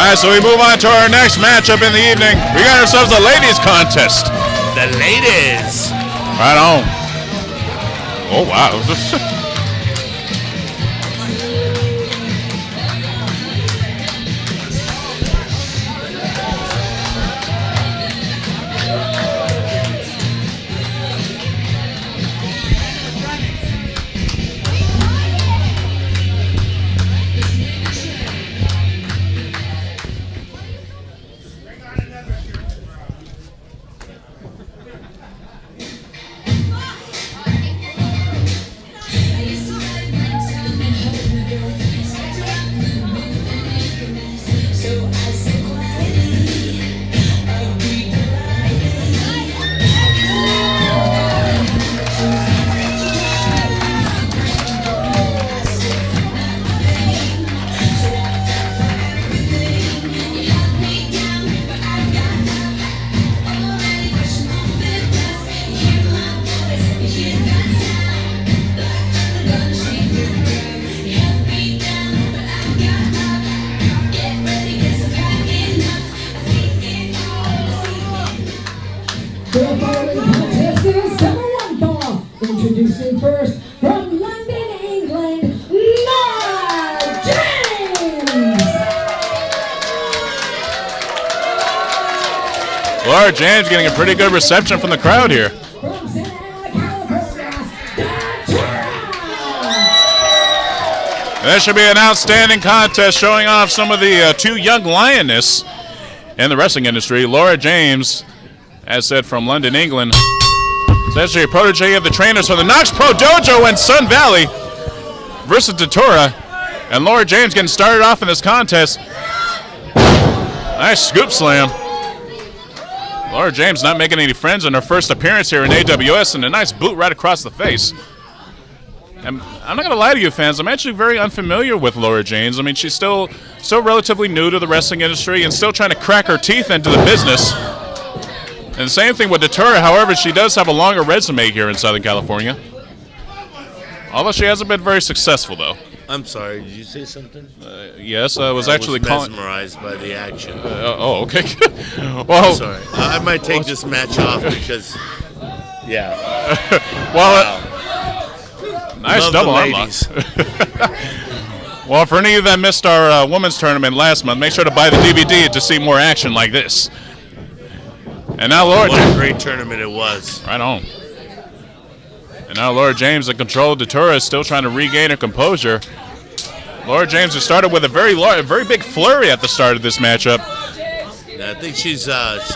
right, so we move on to our next matchup in the evening. We got ourselves a ladies contest. The ladies. Right on. Oh, wow. Introducing first from London, England, Laura James. Laura James getting a pretty good reception from the crowd here. From Santa Ana, California, Datura. This should be an outstanding contest showing off some of the two young lioness in the wrestling industry. Laura James, as said, from London, England. It's actually a protege of the trainers from the Knox Pro Dojo in Sun Valley versus Datura. And Laura James getting started off in this contest. Nice scoop slam. Laura James not making any friends in her first appearance here in AWS, and a nice boot right across the face. And I'm not going to lie to you, fans. I'm actually very unfamiliar with Laura James. I mean, she's still relatively new to the wrestling industry and still trying to crack her teeth into the business. And the same thing with Datura. However, she does have a longer resume here in Southern California. Although she hasn't been very successful, though. I'm sorry, did you say something? Yes, I was actually calling. Mesmerized by the action. Oh, okay. Well, I'm sorry. I might take this match off because, yeah. Well, nice Love double the arm lock. ladies. Well, for any of you that missed our women's tournament last month, make sure to buy the DVD to see more action like this. And now Laura What a great tournament it was. Right on. And now Laura James in control. Datura is still trying to regain her composure. Laura James has started with a very big flurry at the start of this matchup. Yeah, I think she's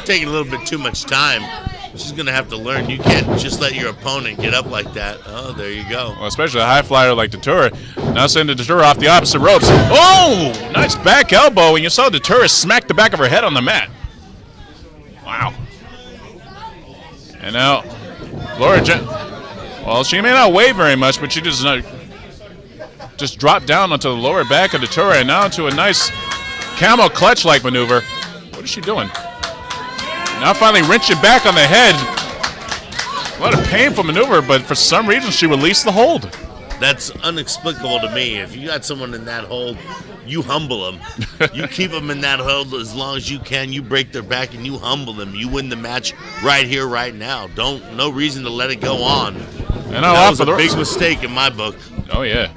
taking a little bit too much time. She's going to have to learn. You can't just let your opponent get up like that. Oh, there you go. Well, especially a high flyer like Datura. Now sending Datura off the opposite ropes. Oh, nice back elbow. And you saw Datura smack the back of her head on the mat. Wow. And now, Laura James, well, she may not weigh very much, but she just dropped down onto the lower back of Datura and now into a nice camel clutch-like maneuver. What is she doing? Now finally wrenching back on the head. A lot of painful maneuver, but for some reason she released the hold. That's inexplicable to me. If you got someone in that hold, you humble them. You keep them in that hold as long as you can. You break their back and you humble them. You win the match right here, right now. No reason to let it go on. And that was a big mistake in my book. Oh yeah.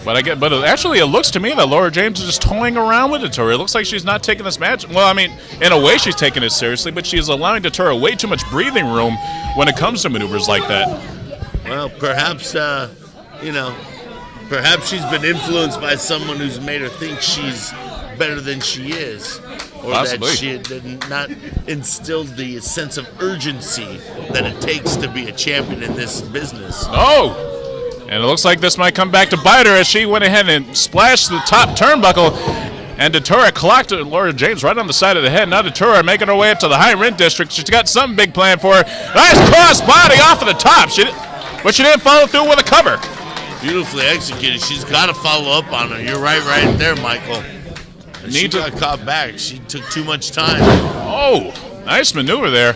But actually, it looks to me that Laura James is just toying around with Datura. It looks like she's not taking this match. Well, I mean, in a way, she's taking it seriously, but she's allowing Datura way too much breathing room when it comes to maneuvers like that. Well, perhaps perhaps she's been influenced by someone who's made her think she's better than she is, or Possibly. that she did not instilled the sense of urgency that it takes to be a champion in this business. Oh! And it looks like this might come back to bite her as she went ahead and splashed the top turnbuckle. And Datura clocked Laura James right on the side of the head. Now Datura making her way up to the high rent district. She's got something big planned for her. Nice cross body off of the top. But she didn't follow through with a cover. Beautifully executed. She's got to follow up on her. You're right there, Michael. And she got caught back. She took too much time. Oh, nice maneuver there.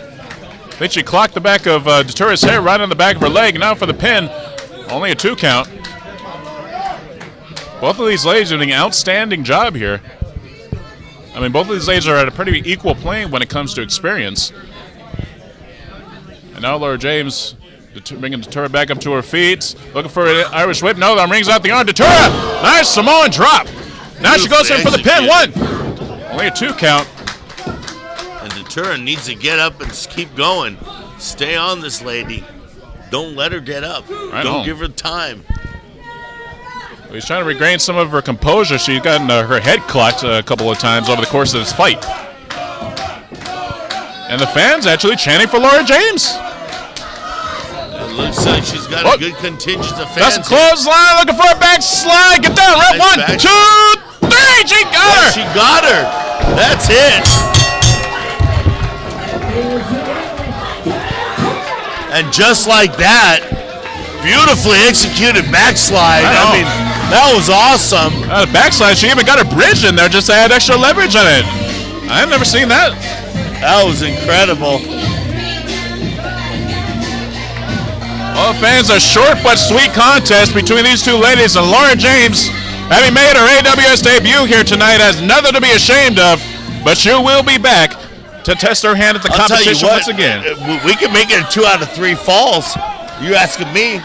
Then she clocked the back of Datura's hair right on the back of her leg. Now for the pin. Only a 2 count. Both of these ladies doing an outstanding job here. I mean, both of these ladies are at a pretty equal plane when it comes to experience. And now Laura James bringing Datura back up to her feet. Looking for an Irish whip. No, that rings out the arm. Datura! Nice Samoan drop. Now she goes in for the pin. 1. Only a 2 count. And Datura needs to get up and keep going. Stay on this lady. Don't let her get up. Don't give her time. He's trying to regain some of her composure. She's gotten her head clocked a couple of times over the course of this fight. And the fans actually chanting for Laura James. It looks like she's got a good contingent of fans. That's a clothesline, looking for a backslide. Get down, right? Nice 1, 2, 3. She got her. She got her. That's it. And just like that, beautifully executed backslide. I mean, that was awesome. The backslide, she even got her bridge in there just to add extra leverage on it. I've never seen that. That was incredible. Well, fans, a short but sweet contest between these two ladies, and Laura James, having made her AWS debut here tonight, has nothing to be ashamed of, but she will be back to test her hand at the competition once again. We can make it a 2 out of 3 falls. You asking me?